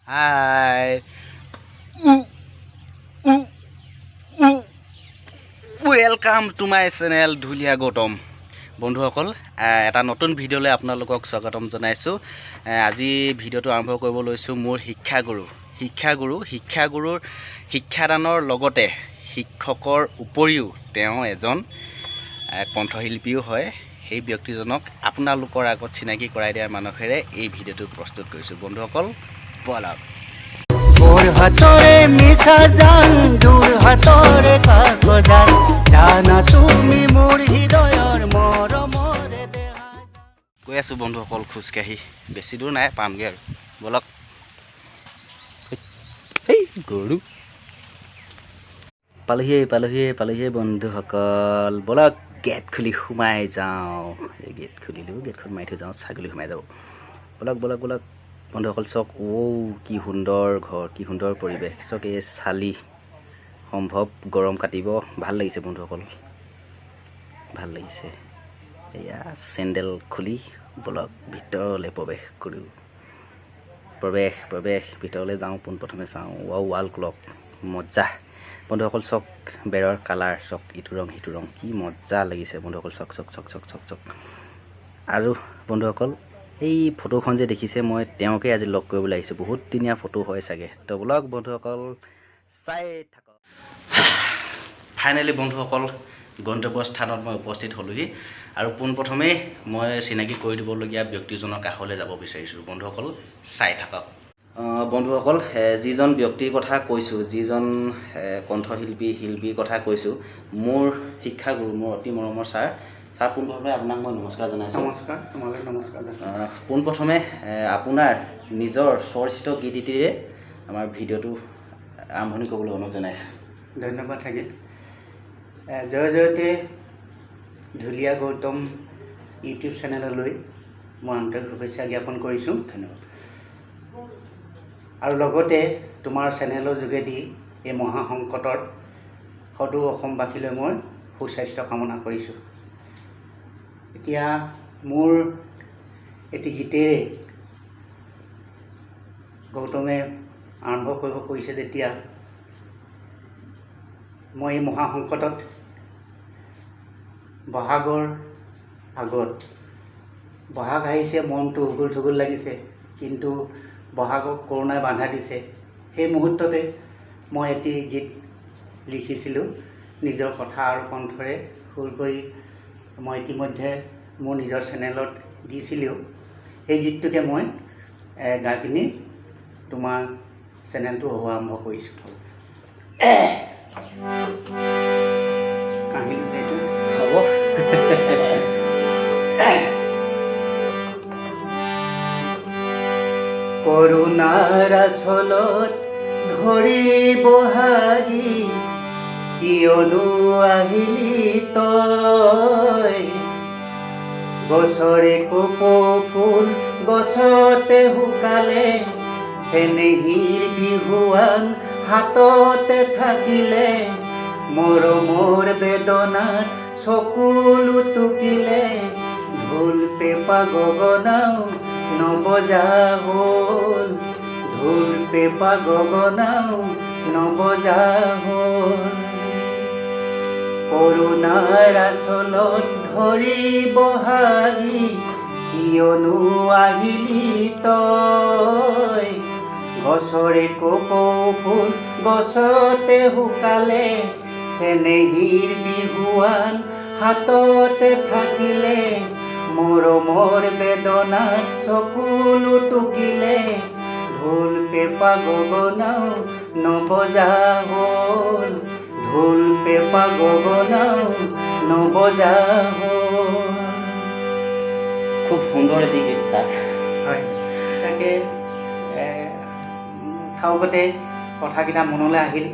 High welcome to my channel Dhuliya Gautam বন্ধুসকল, এটা নতুন ভিডিঅ'লৈ আপোনালোকক স্বাগতম জনাইছোঁ। আজি ভিডিঅ'টো আৰম্ভ কৰিব লৈছোঁ মোৰ শিক্ষাগুৰুৰ শিক্ষাদানৰ লগতে শিক্ষকৰ উপৰিও তেওঁ এজন কণ্ঠশিল্পীও হয়। সেই ব্যক্তিজনক আপোনালোকৰ আগত চিনাকি কৰাই দিয়াৰ মানসেৰে এই ভিডিঅ'টো প্ৰস্তুত কৰিছোঁ। বন্ধুসকল বলক। ওৰ হাতৰে মিশা জান দূৰ হাতৰে কাগজান জানা তুমি মোৰ হৃদয়ৰ মৰমৰে দেহা। গৈ আছোঁ বন্ধুসকল খোজকাঢ়ি, বেছি দূৰ নাই, পামগৈ আৰু বলক। সেই গৰু পালোহিয়ে বন্ধুসকল, বলক গেট খুলি সোমাই যাওঁ। এই গেট খুলিলোঁ, গেটখন মাৰি থৈ যাওঁ, ছাগলী সোমাই যাব। বলক বন্ধুসকল চাওক, কি সুন্দৰ ঘৰ, কি সুন্দৰ পৰিৱেশ চাওক। এই চালি সম্ভৱ গৰম কাটিব, ভাল লাগিছে বন্ধুসকল, ভাল লাগিছে। এয়া চেণ্ডেল খুলি বলক ভিতৰলৈ প্ৰৱেশ কৰোঁ। প্ৰৱেশ ভিতৰলৈ যাওঁ। পোনপ্ৰথমে চাওঁ ৱাল ক্লক, মজা বন্ধুসকল চাওক। বেৰৰ কালাৰ চাওক, ইটো ৰং সিটো ৰং, কি মজা লাগিছে বন্ধুসকল চাওক। আৰু বন্ধুসকল এই ফটোখন যে দেখিছে, মই তেওঁকে আজি লগ কৰিবলৈ আহিছোঁ। বহুত দিনীয়া ফটো হয় চাগে, তো বলক বন্ধুসকল চাই থাকক। ফাইনেলি বন্ধুসকল গন্তব্যস্থানত মই উপস্থিত হ'লোহি, আৰু পোনপ্ৰথমেই মই চিনাকি কৰি দিবলগীয়া ব্যক্তিজনৰ কাষলৈ যাব বিচাৰিছোঁ। বন্ধুসকল চাই থাকক। বন্ধুসকল যিজন ব্যক্তিৰ কথা কৈছোঁ, যিজন কণ্ঠশিল্পীৰ কথা কৈছোঁ, মোৰ শিক্ষাগুৰু, মোৰ অতি মৰমৰ ছাৰ। পোনপ্ৰথমে আপোনাক মই নমস্কাৰ জনাইছোঁ। নমস্কাৰ, তোমালৈ নমস্কাৰ। পোনপ্ৰথমে আপোনাৰ নিজৰ স্বৰচিত গীতেৰে আমাৰ ভিডিঅ'টো আৰম্ভণি কৰিবলৈ অনুৰোধ জনাইছোঁ। ধন্যবাদ থাকিল। জয়তে ঢুলীয়া গৌতম ইউটিউব চেনেললৈ মই আন্তৰিক শুভেচ্ছা জ্ঞাপন কৰিছোঁ। ধন্যবাদ। আৰু লগতে তোমাৰ চেনেলৰ যোগেদি এই মহাসংকটৰ সদৌ অসমবাসীলৈ মই সুস্বাস্থ্য কামনা কৰিছোঁ। এতিয়া মোৰ এটি গীতেৰে গৌতমে আৰম্ভ কৰিব কৰিছে যেতিয়া, মই এই মহাসংকটত বহাগৰ আগত, বহাগ আহিছে, মনটো উগুল থুগুল লাগিছে, কিন্তু বহাগক কৰোণাই বাধা দিছে। সেই মুহূৰ্ততে মই এটি গীত লিখিছিলোঁ, নিজৰ কথা আৰু কণ্ঠৰে সুৰ কৰি মই ইতিমধ্যে মোৰ নিজৰ চেনেলত দিছিলোঁ। সেই গীতটোকে মই গাই পিনি তোমাৰ চেনেলটো হ'ব আৰম্ভ কৰিছোঁ। কাহিনী হ'ব। কৰোণাৰ আচলত ধৰি বহাগী, কিয়নো আহিলি তই, গছৰে কপৌ ফুল গছতে শুকালে, চেনেহীৰ বিহুৱান হাততে থাকিলে, মৰমৰ বেদনাত চকুলো টুকিলে, ঢোল পেঁপা গগনাও নবজা হ'ল, ঢোল পেঁপা গগনাও নবজা হ'ল। কৰোণাৰ আচলত ধৰি বহাগী, কিয়নো আহিলি তই, গছৰে কপৌ ফুল গছতে শুকালে, চেনেহীৰ বিহুৱান হাততে থাকিলে, মৰমৰ বেদনাত চকুলো টুকিলে, ঢোল পেঁপা গগনাও নবজা হ'ল, ঢোল পেঁপা গগনাও নবজা হ'ল। খুব সুন্দৰ এটি গীত ছাৰ। হয়, তাকে থাওকতে কথাকেইটা মনলৈ আহিল,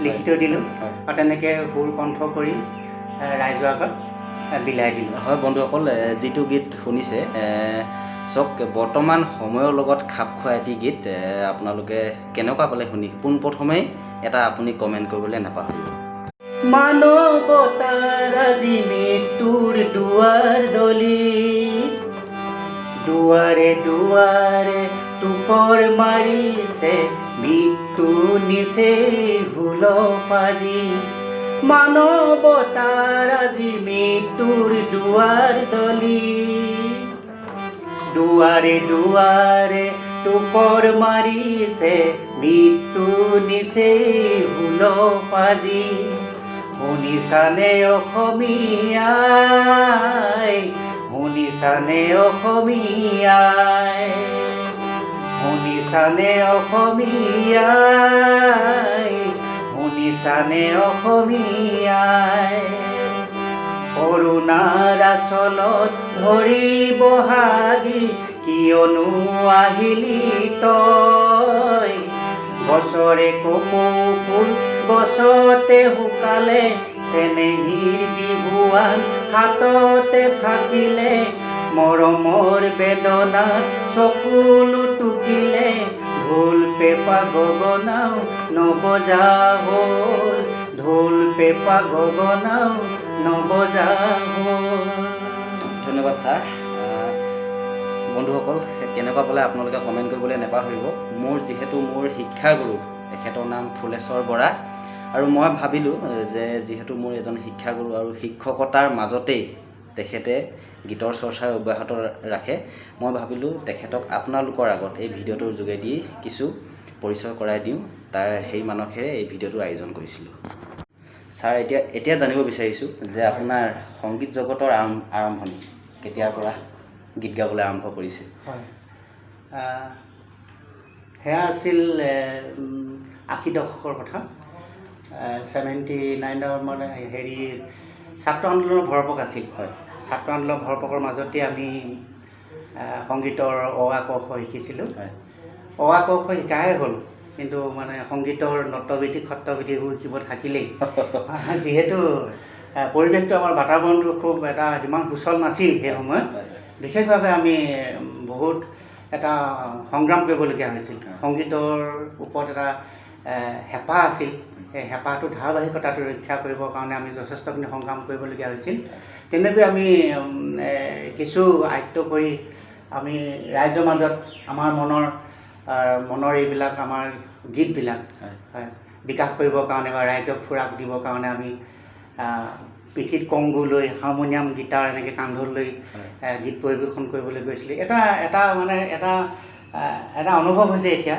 লিখি থৈ দিলোঁ, আৰু তেনেকৈ সুৰ কণ্ঠ কৰি ৰাইজৰ আগত বিলাই দিলোঁ। হয় বন্ধুসকল, যিটো গীত শুনিছে চাওক, বৰ্তমান সময়ৰ লগত খাপ খোৱা এটি গীত। আপোনালোকে কেনেকুৱা পালে শুনি পোনপ্ৰথমেই এটা আপুনি কমেণ্ট কৰিবলৈ নাপাহৰিব। মানৱতাৰ আজি মৃত্যুৰ দুৱাৰ দলি, দুৱাৰে দুৱাৰে টোপৰ মাৰিছে মৃত্যু নিচে হুল পাজি মানৱতাৰ আজি মৃত্যুৰ দুৱাৰ দলি দুৱাৰে দুৱাৰে টোপৰ মাৰিছে মৃত্যু নিচে হুল পাজি শুনিছানে অসমীয়াই শুনিছানে অসমীয়াই শুনিছানে অসমীয়াই শুনিছানে অসমীয়াই কৰোণাৰ আচলত ধৰিব হাগি কিয়নো আহিলি তই গছৰে কপৌ ফুল গছতে শুকালে চেনেহীৰ বিহুৱান হাততে থাকিলে মৰমৰ বেদনাত চকুলো টুকিলে ঢোল পেঁপা গগনাও নবজা হ'ল ঢোল পেঁপা গগনাও নবজা হ'ল। ধন্যবাদ ছাৰ। বন্ধুসকল কেনেকুৱা পালে আপোনালোকে কমেণ্ট কৰিবলৈ নাপাহৰিব। যিহেতু মোৰ শিক্ষাগুৰু তেখেতৰ নাম ফুলেশ্বৰ বৰা আৰু মই ভাবিলোঁ যে যিহেতু মোৰ এজন শিক্ষাগুৰু আৰু শিক্ষকতাৰ মাজতেই তেখেতে গীতৰ চৰ্চা অব্যাহত ৰাখে, মই ভাবিলোঁ তেখেতক আপোনালোকৰ আগত এই ভিডিঅ'টোৰ যোগেদি কিছু পৰিচয় কৰাই দিওঁ। সেই মানসেৰে এই ভিডিঅ'টোৰ আয়োজন কৰিছিলোঁ। ছাৰ এতিয়া জানিব বিচাৰিছোঁ যে আপোনাৰ সংগীত জগতৰ আৰম্ভণি কেতিয়াৰ পৰা গীত গাবলৈ আৰম্ভ কৰিছে? হয়, সেয়া আছিল 80 দশকৰ কথা। 79 মানে ছাত্ৰ আন্দোলনৰ ভৰপক আছিল। হয়, ছাত্ৰ আন্দোলনৰ ভৰপকৰ মাজতে আমি সংগীতৰ অ আ ক খ শিকিছিলোঁ। অ আ ক খ শিকাহে হ'ল, কিন্তু মানে সংগীতৰ নৃত্যবিধি সত্ৰবিধিবোৰ শিকিব থাকিলেই। যিহেতু পৰিৱেশটো আমাৰ বাতাবৰণটো খুব সিমান সুচল নাছিল সেই সময়ত, বিশেষভাৱে আমি বহুত এটা সংগ্ৰাম কৰিবলগীয়া হৈছিল। সংগীতৰ ওপৰত এটা হেঁপাহ আছিল। সেই হেঁপাহটো ধাৰাবাহিকতাটো ৰক্ষা কৰিবৰ কাৰণে আমি যথেষ্টখিনি সংগ্ৰাম কৰিবলগীয়া হৈছিল। তেনেকৈ আমি কিছু আয়ত্ব কৰি আমি ৰাইজৰ মাজত আমাৰ মনৰ এইবিলাক আমাৰ গীতবিলাক বিকাশ কৰিবৰ কাৰণে বা ৰাইজক খোৰাক দিবৰ কাৰণে আমি পিঠিত কংগু লৈ হাৰমনিয়াম গীটাৰ এনেকৈ কান্ধত লৈ গীত পৰিৱেশন কৰিবলৈ গৈছিলোঁ। এটা অনুভৱ হৈছে এতিয়া,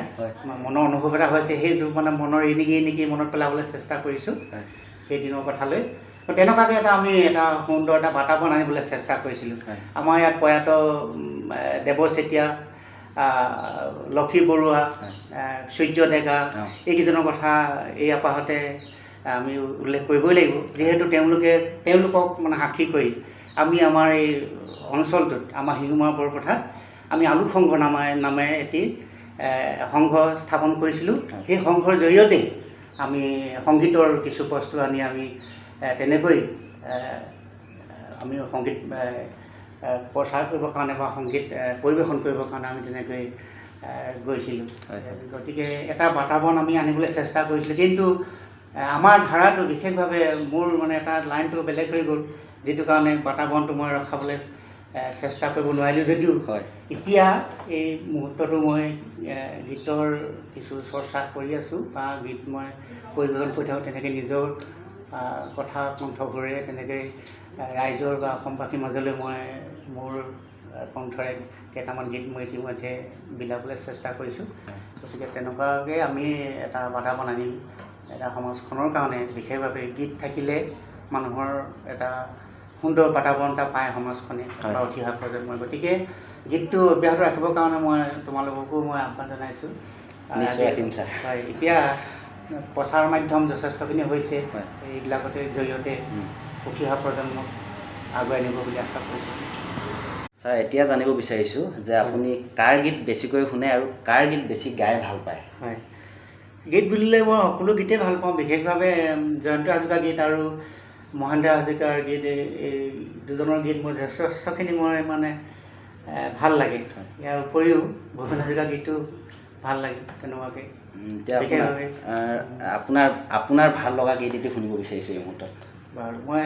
মনৰ অনুভৱ এটা হৈছে। সেইটো মানে মনৰ এনেকৈ মনত পেলাবলৈ চেষ্টা কৰিছোঁ সেই দিনৰ কথালৈ। তেনেকুৱাকৈ আমি এটা সুন্দৰ এটা বাতাবৰণ আনিবলৈ চেষ্টা কৰিছিলোঁ। আমাৰ ইয়াত প্ৰয়াত দেৱ চেতিয়া, লক্ষী বৰুৱা, সূৰ্য ডেকা এইকেইজনৰ কথা এই আপাহতে আমি উল্লেখ কৰিবই লাগিব। যিহেতু তেওঁলোকক মানে সাক্ষী কৰি আমি আমাৰ এই অঞ্চলটোত আমাৰ শিহুমাৰ বৰপথাত আমি আলোক সংঘ নামেৰে এটি সংঘ স্থাপন কৰিছিলোঁ। সেই সংঘৰ জৰিয়তে আমি সংগীতৰ কিছু বস্তু আনি আমি তেনেকৈ আমি সংগীত প্ৰচাৰ কৰিবৰ কাৰণে বা সংগীত পৰিৱেশন কৰিবৰ কাৰণে আমি তেনেকৈ গৈছিলোঁ। গতিকে এটা বাতাবৰণ আমি আনিবলৈ চেষ্টা কৰিছিলোঁ। কিন্তু আমাৰ ধাৰাটো বিশেষভাৱে মোৰ মানে এটা লাইনটো বেলেগ হৈ গ'ল, যিটো কাৰণে বাতাবৰণটো মই ৰখাবলৈ চেষ্টা কৰিব নোৱাৰিলোঁ। যদিও এতিয়া এই মুহূৰ্তটো মই গীতৰ কিছু চৰ্চা কৰি আছোঁ বা গীত মই পৰিৱেশন কৰি থাকোঁ। তেনেকৈ নিজৰ কথা কণ্ঠবোৰে তেনেকৈ ৰাইজৰ বা অসমবাসীৰ মাজলৈ মই মোৰ কণ্ঠৰে কেইটামান গীত মই ইতিমধ্যে বিলাবলৈ চেষ্টা কৰিছোঁ। গতিকে তেনেকুৱাকৈ আমি এটা বাতাবৰণ আনিম এটা সমাজখনৰ কাৰণে। বিশেষভাৱে গীত থাকিলে মানুহৰ এটা সুন্দৰ বাতাবৰণ এটা পায় সমাজখনে বা উঠি অহা প্ৰজন্মই। গতিকে গীতটো অব্যাহত ৰাখিবৰ কাৰণে মই তোমালোককো মই আহ্বান জনাইছোঁ। হয়, এতিয়া প্ৰচাৰ মাধ্যম যথেষ্টখিনি হৈছে, এইবিলাকতে জৰিয়তে উঠি অহা প্ৰজন্মক আগুৱাই নিব বুলি আশা কৰিছোঁ। ছাৰ, এতিয়া জানিব বিচাৰিছোঁ যে আপুনি কাৰ গীত বেছিকৈ শুনে আৰু কাৰ গীত বেছি গাই ভাল পায়? হয়, গীত বুলিলে মই সকলো গীতেই ভাল পাওঁ। বিশেষভাৱে জয়ন্ত হাজৰিকাৰ গীত আৰু মহেন্দ্ৰ হাজৰিকাৰ গীত, এই দুজনৰ গীত মোৰ যথেষ্টখিনি মানে ভাল লাগে। ইয়াৰ উপৰিও ভূপেন হাজৰিকাৰ গীতো ভাল লাগে তেনেকুৱাকৈ। আপোনাৰ ভাল লগা গীত এটি শুনিব বিচাৰিছোঁ এই মুহূৰ্তত। বাৰু, মই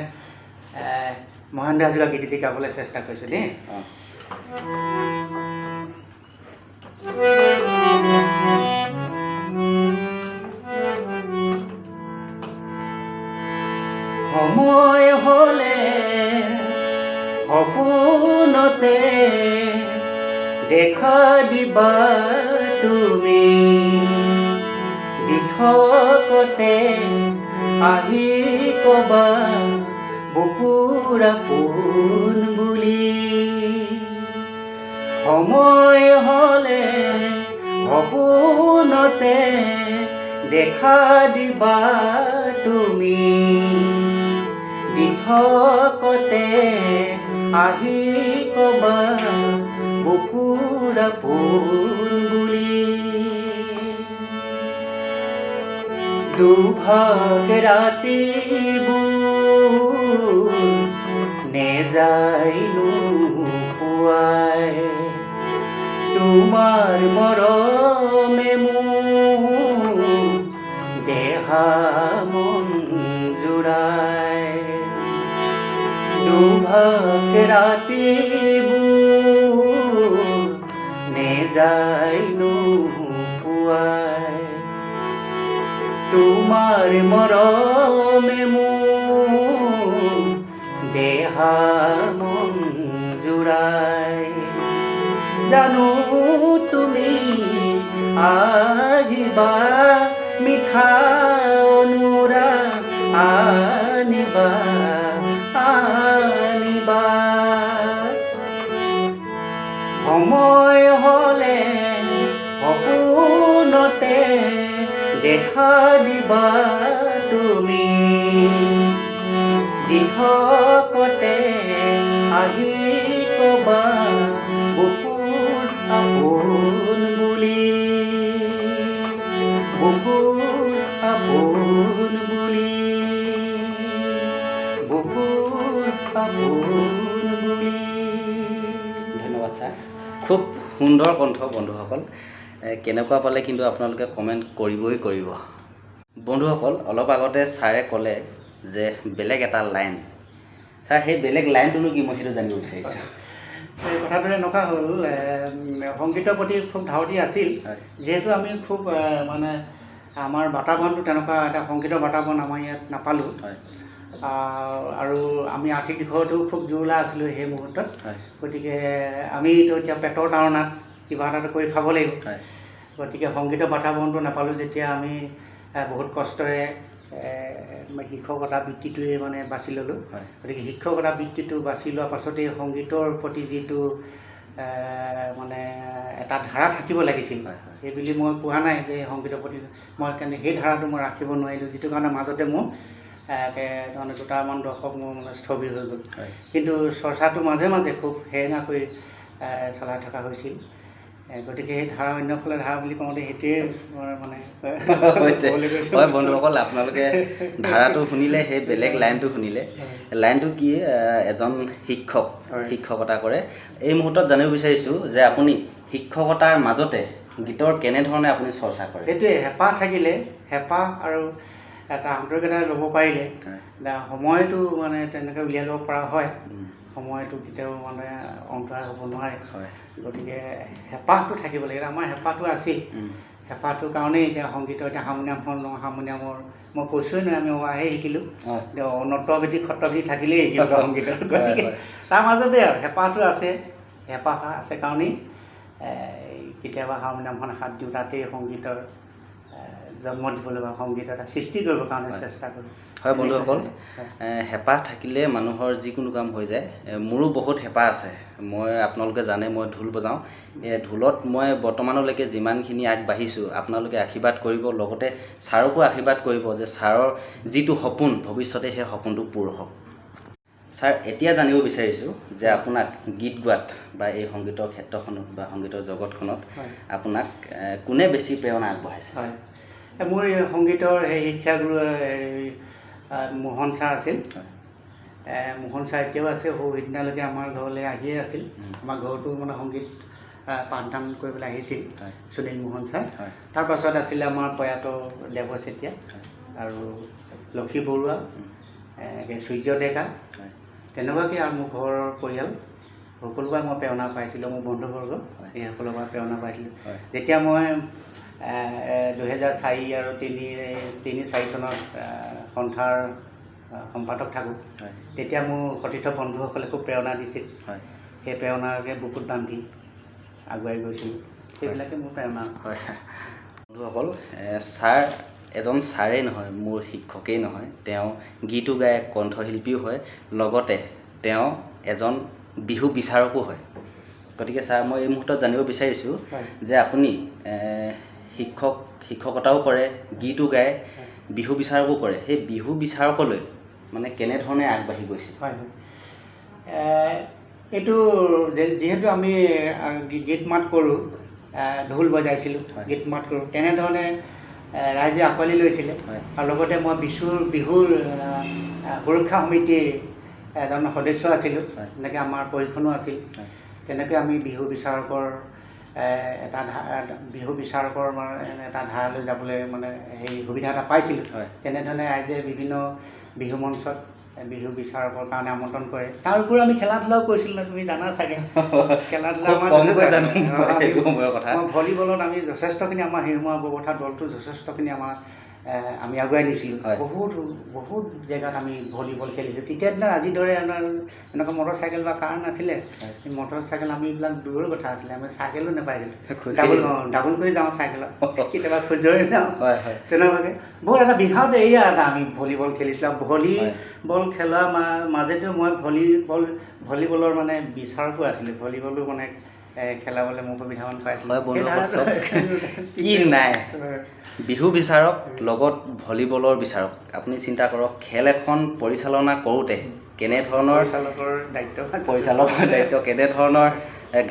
মহেন্দ্ৰ হাজৰিকাৰ গীত এটি গাবলৈ চেষ্টা কৰিছোঁ দেই। সময় হলে সপোনতে দেখা দিবা তুমি, দিঠকতে আহি কবা বুকুৰ আপোন বুলি। সময় হলে সপোনতে দেখা দিবা তুমি, দিঠকতে আহি কবা বুকুৰ আপোন বুলি। দুভাগ ৰাতিবোৰ নেযায় নোপোৱাই, তোমাৰ মৰমে মোৰ দেহা মন জোৰাই। দুভাগ ৰাতিবোৰ নেযায় নোপোৱাই, তোমাৰ মৰমে মোৰ দেহা মন জোৰাই। জানো তুমি আহিবা মিঠা অনুৰাগ আনিবা আনিবা। সময় হলে সপোনতে দেখা দিবা তুমি, দিঠকতে আহি কবা বুকুৰ আপোন বুলি, বুকুৰ আপোন বুলি, বুকুৰ আপোন বুলি। ধন্যবাদ ছাৰ, খুব সুন্দৰ কণ্ঠ বন্ধুসকল। কেনেকুৱা পালে কিন্তু আপোনালোকে কমেণ্ট কৰিবই কৰিব। বন্ধুসকল, অলপ আগতে ছাৰে ক'লে যে বেলেগ এটা লাইন, ছাৰ সেই বেলেগ লাইনটোনো কি মই সেইটো জানিব বিচাৰিছোঁ। এই কথাটো এনেকুৱা হ'ল, সংগীতৰ প্ৰতি খুব ধাউতি আছিল, যিহেতু আমি খুব মানে আমাৰ বাতাবৰণটো তেনেকুৱা এটা সংগীতৰ বাতাবৰণ আমাৰ ইয়াত নাপালোঁ, আৰু আমি আৰ্থিক দিশতো খুব জোৰলা আছিলোঁ সেই মুহূৰ্তত। গতিকে আমিতো এতিয়া পেটৰ তাৰণাত কিবা এটা কৰি খাব লাগিব, গতিকে সংগীতৰ বাতাবৰণটো নাপালোঁ যেতিয়া আমি বহুত কষ্টৰে শিক্ষকতা বৃত্তিটোৱে মানে বাছি ল'লোঁ। গতিকে শিক্ষকতা বৃত্তিটো বাছি লোৱাৰ পাছতেই সংগীতৰ প্ৰতি যিটো মানে এটা ধাৰা থাকিব লাগিছিল, সেইবুলি মই কোৱা নাই যে সংগীতৰ প্ৰতি মই কাৰণে সেই ধাৰাটো মই ৰাখিব নোৱাৰিলোঁ, যিটো কাৰণে মাজতে মোৰ মানে দুটামান দশক মোৰ মানে স্থবিৰ হৈ গ'ল। কিন্তু চৰ্চাটো মাজে মাজে খুব সেৰেঙা কৰি চলাই থকা হৈছিল। গতিকে সেই ধাৰা অন্যফালে ধাৰা বুলি কওঁতে সেইটোৱে মানে হৈছে। হয় বন্ধুসকল, আপোনালোকে ধাৰাটো শুনিলে, সেই বেলেগ লাইনটো শুনিলে। লাইনটো কি, এজন শিক্ষক শিক্ষকতা কৰে। এই মুহূৰ্তত জানিব বিচাৰিছোঁ যে আপুনি শিক্ষকতাৰ মাজতে গীতৰ কেনেধৰণে আপুনি চৰ্চা কৰে? সেইটোৱে, হেঁপাহ থাকিলে, হেঁপাহ আৰু এটা আন্তৰিকতা ল'ব পাৰিলে সময়টো মানে তেনেকৈ উলিয়াই ল'ব পৰা হয়। সময়টো কেতিয়াও মানে অন্তৰায় হ'ব নোৱাৰে। গতিকে হেঁপাহটো থাকিব লাগে। আমাৰ হেঁপাহটো আছিল, হেঁপাহটোৰ কাৰণেই এতিয়া সংগীতৰ এতিয়া হাৰমনিয়ামখন লওঁ, হাৰমনিয়ামৰ মই কৈছোঁৱে নহয় আমি আহে শিকিলোঁ, নৃত্যবিধি সত্ৰবিধি থাকিলেই শিকিলোঁ সংগীতৰ। গতিকে তাৰ মাজতে আৰু হেঁপাহটো আছে, হেঁপাহ আছে কাৰণেই কেতিয়াবা হাৰমনিয়ামখন হাত দিওঁ, তাতেই সংগীতৰ জন্ম দিবলৈ বা সংগীত এটা সৃষ্টি কৰিবৰ কাৰণে চেষ্টা কৰোঁ। হয় বন্ধুসকল, হেঁপাহ থাকিলে মানুহৰ যিকোনো কাম হৈ যায়। মোৰো বহুত হেঁপাহ আছে। মই আপোনালোকে জানে মই ঢোল বজাওঁ। ঢোলত মই বৰ্তমানলৈকে যিমানখিনি আগবাঢ়িছোঁ, আপোনালোকে আশীৰ্বাদ কৰিব, লগতে ছাৰকো আশীৰ্বাদ কৰিব যে ছাৰৰ যিটো সপোন ভৱিষ্যতে সেই সপোনটো পূৰ হওক। ছাৰ, এতিয়া জানিব বিচাৰিছোঁ যে আপোনাক গীত গোৱাত বা এই সংগীতৰ ক্ষেত্ৰখনত বা সংগীতৰ জগতখনত আপোনাক কোনে বেছি প্ৰেৰণা আগবঢ়াইছে? হয়, মোৰ সংগীতৰ সেই শিক্ষাগুৰু মোহন ছাৰ আছিল। মোহন ছাৰ এতিয়াও আছে, সৌ সিদিনালৈকে আমাৰ ঘৰলৈ আহিয়ে আছিল। আমাৰ ঘৰতো মানে সংগীত পাঠদান কৰিবলৈ আহিছিল সুনীল মোহন ছাৰ। তাৰপাছত আছিলে আমাৰ প্ৰয়াত দেৱ চেতিয়া আৰু লক্ষী বৰুৱা, সূৰ্য ডেকা, তেনেকুৱাকৈ আৰু মোৰ ঘৰৰ পৰিয়াল সকলোৰে মই প্ৰেৰণা পাইছিলোঁ, মোৰ বন্ধুবৰ্গ। এইসকলৰ পৰা প্ৰেৰণা পাইছিলোঁ। হয়। যেতিয়া মই 2004 আৰু 3-4 চনত সন্থাৰ সম্পাদক থাকোঁ, তেতিয়া মোৰ সতীৰ্থ বন্ধুসকলে খুব প্ৰেৰণা দিছিল। সেই প্ৰেৰণাকে বুকুত বান্ধি আগুৱাই গৈছিলোঁ। সেইবিলাকে মোৰ প্ৰেৰণা। হয় ছাৰ। বন্ধুসকল, ছাৰ এজন ছাৰেই নহয়, মোৰ শিক্ষকেই নহয়, তেওঁ গীতো গায়, কণ্ঠশিল্পীও হয়, লগতে তেওঁ এজন বিহু বিচাৰকো হয়। গতিকে ছাৰ, মই এই মুহূৰ্তত জানিব বিচাৰিছোঁ যে আপুনি শিক্ষকতাও কৰে, গীতো গায়, বিহু বিচাৰকো কৰে। সেই বিহু বিচাৰকলৈ মানে কেনেধৰণে আগবাঢ়ি গৈছে? হয় হয়, এইটো যিহেতু আমি গীত মাত কৰোঁ, ঢোল বজাইছিলোঁ, গীত মাত কৰোঁ, তেনেধৰণে ৰাইজে আঁকোৱালি লৈছিলে। আৰু লগতে মই বিহুৰ সুৰক্ষা সমিতিৰ এজন সদস্য আছিলোঁ, তেনেকৈ আমাৰ প্ৰশিক্ষণো আছিল। তেনেকৈ আমি বিহু বিচাৰকৰ এটা ধাৰালৈ যাবলৈ মানে সেই সুবিধা এটা পাইছিলোঁ। তেনেধৰণে ৰাইজে বিভিন্ন বিহু মঞ্চত বিহু বিচাৰকৰ কাৰণে আমন্ত্ৰণ কৰে। তাৰ উপৰিও আমি খেলা ধূলাও কৰিছিলোঁ, তুমি জানা চাগে। খেলা ধূলা ভলীবলত আমি যথেষ্টখিনি, আমাৰ হিউমা বৰপথাৰ দলটো যথেষ্টখিনি আমি আগুৱাই নিছিলোঁ। বহুত জেগাত আমি ভলীবল খেলিছোঁ। তেতিয়া দিনত আজিৰ দৰে এনেকুৱা মটৰ চাইকেল বা কাৰ নাছিলে। মটৰ চাইকেল আমি এইবিলাক দূৰৰ কথা আছিলে, আমি চাইকেলো নাপাইছিলোঁ। ডাবল কৰি যাওঁ চাইকেলত, কেতিয়াবা খোজৰে যাওঁ। তেনেকুৱাকৈ বহুত এটা বিঘাত এৰিয়া এটা আমি ভলীবল খেলিছিলোঁ। ভলীবল খেলাৰ মাজেতো মই ভলীবলৰ মানে বিচাৰকো আছিলোঁ। ভলীবলো মানে খেলাবলৈ মোৰ সুবিধামান পাইছিলোঁ। কি নাই, বিহু বিচাৰক লগত ভলীবলৰ বিচাৰক। আপুনি চিন্তা কৰক, খেল এখন পৰিচালনা কৰোঁতে কেনেধৰণৰ পৰিচালকৰ দায়িত্ব কেনেধৰণৰ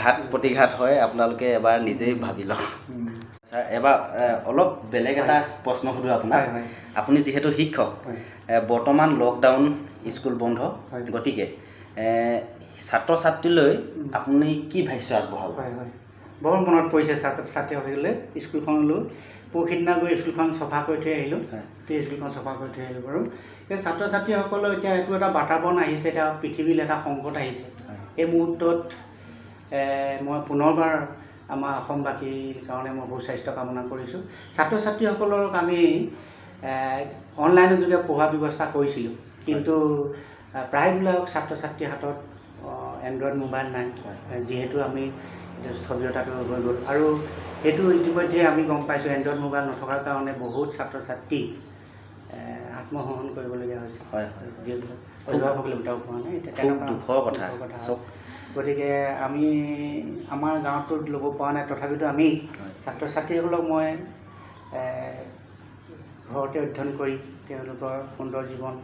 ঘাত প্ৰতিঘাত হয়, আপোনালোকে এবাৰ নিজেই ভাবি লওক। ছাৰ, এবাৰ অলপ বেলেগ এটা প্ৰশ্ন সোধোঁ আপোনাক। আপুনি যিহেতু শিক্ষক, বৰ্তমান লকডাউন, স্কুল বন্ধ, গতিকে ছাত্ৰ ছাত্ৰীলৈ আপুনি কি ভাষ্য আগবঢ়াব? বৰ মনত পৰিছে ছাত্ৰ ছাত্ৰীসকলে স্কুলখনলৈ। পৰহিদিনা গৈ স্কুলখন চফা কৰি থৈ আহিলোঁ। স্কুলখন চফা কৰি থৈ আহিলোঁ বাৰু। এই ছাত্ৰ ছাত্ৰীসকলৰ এতিয়া এইটো এটা বাতাবৰণ আহিছে, এতিয়া পৃথিৱীলৈ এটা সংকট আহিছে। এই মুহূৰ্তত মই পুনৰবাৰ আমাৰ অসমবাসীৰ কাৰণে মই সুস্বাস্থ্য কামনা কৰিছোঁ। ছাত্ৰ ছাত্ৰীসকলক আমি অনলাইনৰ যোগে পঢ়োৱাৰ ব্যৱস্থা কৰিছিলোঁ, কিন্তু প্ৰায়বিলাক ছাত্ৰ ছাত্ৰীৰ হাতত এণ্ড্ৰইড মোবাইল নাই। যিহেতু আমি স্থবিৰতাটো হৈ গ'ল, আৰু সেইটো ইতিমধ্যে আমি গম পাইছোঁ, এণ্ড্ৰইড মোবাইল নথকাৰ কাৰণে বহুত ছাত্ৰ ছাত্ৰী আত্মহনন কৰিবলগীয়া হৈছে। অভিভাৱকসকলে উঠাব পৰা নাই। দুখৰ কথা। গতিকে আমি আমাৰ গাঁৱতো ল'ব পৰা নাই। তথাপিতো আমি ছাত্ৰ ছাত্ৰীসকলক মই ঘৰতে অধ্যয়ন কৰি তেওঁলোকৰ সুন্দৰ জীৱন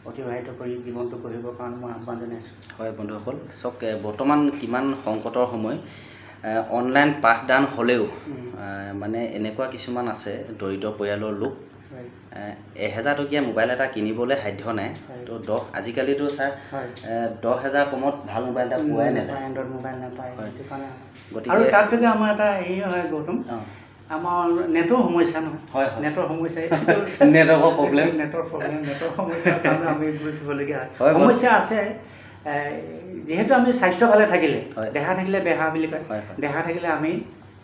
অতিবাহিত কৰি জীৱনটো গঢ়িবৰ কাৰণে মই আহ্বান জনাইছোঁ। হয় বন্ধুসকল, চাওক, বৰ্তমান কিমান সংকটৰ সময়। অনলাইন পাঠদান হ'লেও মানে এনেকুৱা কিছুমান আছে দৰিদ্ৰ পৰিয়ালৰ লোক, 1000 টকীয়া মোবাইল এটা কিনিবলৈ সাধ্য নাই। তো আজিকালিতো ছাৰ 10,000 কমত ভাল মোবাইল এটা পোৱাই নাযায়, এণ্ড্ৰইড মোবাইল নাপায়। গতিকে আৰু তাৰ যোগে আমাৰ এটা হেৰি হয় গৌতম, আমাৰ নেটৰ সমস্যা নহয়। নেটৰ সমস্যা, নেটৱৰ্কৰ প্ৰব্লেম, নেটৰ সমস্যাৰ কাৰণে আমি ভুগিবলগীয়া হয়। সমস্যা আছে। যিহেতু আমি স্বাস্থ্য ভালে থাকিলে, দেহা থাকিলে বেহা বুলি কয়, দেহা থাকিলে আমি,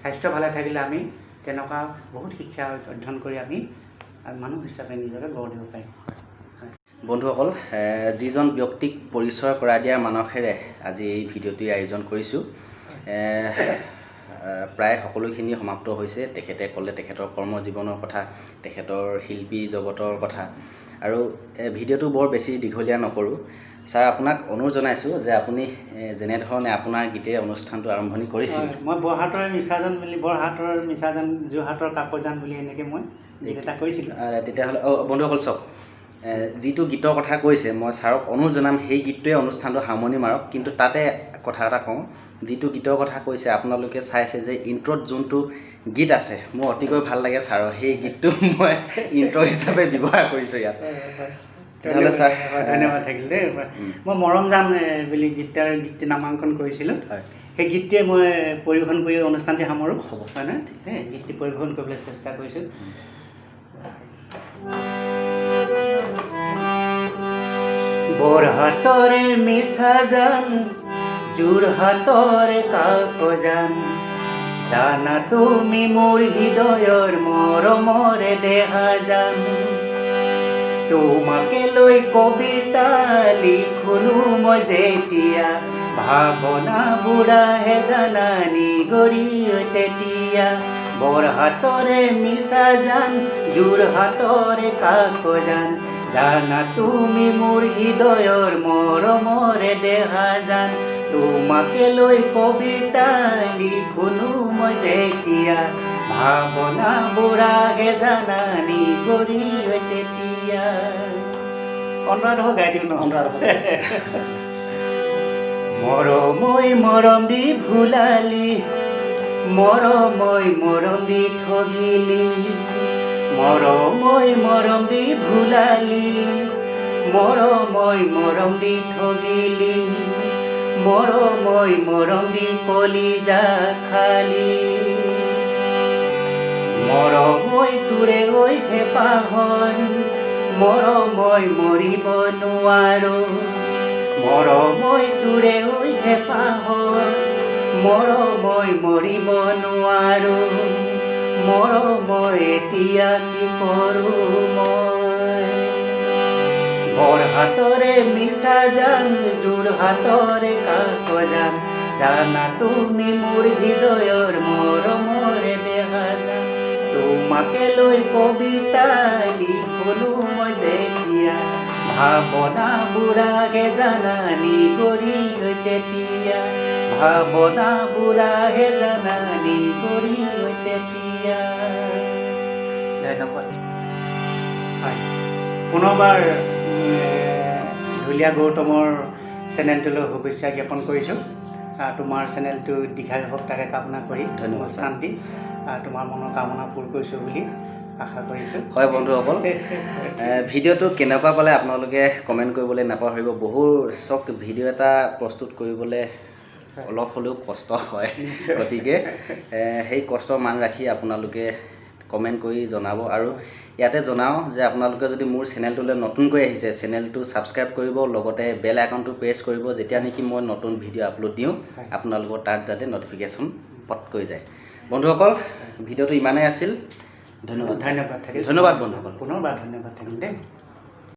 স্বাস্থ্য ভালে থাকিলে আমি তেনেকুৱা বহুত শিক্ষা অধ্যয়ন কৰি আমি মানুহ হিচাপে নিজকে গঢ় দিব পাৰিম। বন্ধুসকল, যিজন ব্যক্তিক পৰিচয় কৰাই দিয়াৰ মানসেৰে আজি এই ভিডিঅ'টি আয়োজন কৰিছোঁ, প্ৰায় সকলোখিনি সমাপ্ত হৈছে। তেখেতে ক'লে তেখেতৰ কৰ্মজীৱনৰ কথা, তেখেতৰ শিল্পী জগতৰ কথা, আৰু ভিডিঅ'টো বৰ বেছি দীঘলীয়া নকৰোঁ। ছাৰ, আপোনাক অনুৰোধ জনাইছোঁ যে আপুনি যেনেধৰণে আপোনাৰ গীতেৰে অনুষ্ঠানটো আৰম্ভণি কৰিছিল, মই বৰহাটৰ মিছাজান যোৰহাটৰ কাকজান বুলি এনেকৈ মই গীত এটা কৰিছিলোঁ। তেতিয়াহ'লে বন্ধুসকল চাওক, যিটো গীতৰ কথা কৈছে, মই ছাৰক অনুৰোধ জনাম সেই গীতটোৱে অনুষ্ঠানটো সামৰণি মাৰক। কিন্তু তাতে কথা এটা কওঁ, যিটো গীতৰ কথা কৈছে আপোনালোকে চাইছে যে ইণ্ট্ৰ'ত যোনটো গীত আছে, মোৰ অতিকৈ ভাল লাগে ছাৰৰ, সেই গীতটো মই ইণ্ট্ৰ' হিচাপে ব্যৱহাৰ কৰিছোঁ ইয়াত। তেতিয়াহ'লে ছাৰ ধন্যবাদ থাকিল দেই। মই মৰম যাম বুলি গীতটি নামাংকন কৰিছিলোঁ। সেই গীতটোৱে মই পৰিৱেশন কৰি অনুষ্ঠানটি সামৰোঁ, হ'ব হয় নহয়? গীতটি পৰিৱেশন কৰিবলৈ চেষ্টা কৰিছোঁ। বৰহাটৰ মিছাজান যোৰহাটৰ কাকজান, জানা তুমি মোৰ হৃদয়ৰ মৰমৰে দেহা জান তোমাকে লৈ কবিতা লিখোঁ মই যেতিয়া ভাৱনা বুঢ়াহে জানানি গৰি তেতিয়া বৰ হাতৰে মিছা জান জোৰ হাতৰে কাকজান জানা তুমি মোৰ হৃদয়ৰ মৰমৰে দেহা জান তোমাকে লৈ কবিতা লিখোঁ মই যেতিয়া ভাৱনা বুঢ়াহে জানানি গৰি তেতিয়া অনুৰাধ গাই দিওঁ ন মৰমৈ মৰম দি ভুলালি মৰমৈ মৰম দি ঠগিলি মৰমৈ মৰম দি ভুলালি মৰমৈ মৰম দি ঠগিলি মৰমৈ মৰম দি কলিজা খালি মৰমৈ তোৰে ঐ হেঁপাহন মৰমৈ মৰিব নোৱাৰো মৰমৈ তোৰে ঐ হেঁপাহন মৰমৈ মৰিব নোৱাৰো মৰমৈ এতিয়া কি কৰোঁ মই বৰ হাতৰে মিছা জান জোৰ হাতৰে কাকজান জানা তুমি মোৰ হৃদয়ৰ মৰমৰে দেহা জান তোমাকে লৈ কবিতা লিখোঁ মই যেতিয়া ভাৱনা বুঢ়াহে জানানি গৰি তেতিয়া ভাৱনা বুঢ়াহে জানানি গৰি তেতিয়া ধন্যবাদ হয় পুনৰবাৰ ঢুলীয়া গৌতমৰ চেনেলটোলৈ শুভেচ্ছা জ্ঞাপন কৰিছোঁ তোমাৰ চেনেলটো দীঘাই হওক তাকে কামনা কৰি ধন্যবাদ শান্তি তোমাৰ মনৰ কামনা পূৰ কৰিছোঁ বুলি আশা কৰিছোঁ হয় বন্ধুসকল ভিডিঅ'টো কেনেকুৱা পালে আপোনালোকে কমেণ্ট কৰিবলৈ নাপাহৰিব বহু চক ভিডিঅ' এটা প্ৰস্তুত কৰিবলৈ অলপ হ'লেও কষ্ট হয় গতিকে সেই কষ্টৰ মান ৰাখি আপোনালোকে কমেণ্ট কৰি জনাব আৰু ইয়াতে জনাওঁ যে আপোনালোকে যদি মোৰ চেনেলটোলৈ নতুনকৈ আহিছে চেনেলটো ছাবস্ক্ৰাইব কৰিব লগতে বেল আইকনটো প্ৰেছ কৰিব যেতিয়া নেকি মই নতুন ভিডিঅ' আপলোড দিওঁ আপোনালোকৰ তাত যাতে নটিফিকেশ্যন পটকৈ যায় বন্ধুসকল ভিডিঅ'টো ইমানেই আছিল ধন্যবাদ ধন্যবাদ থাকিল ধন্যবাদ বন্ধুসকল পুনৰবাৰ ধন্যবাদ থাকিল দেই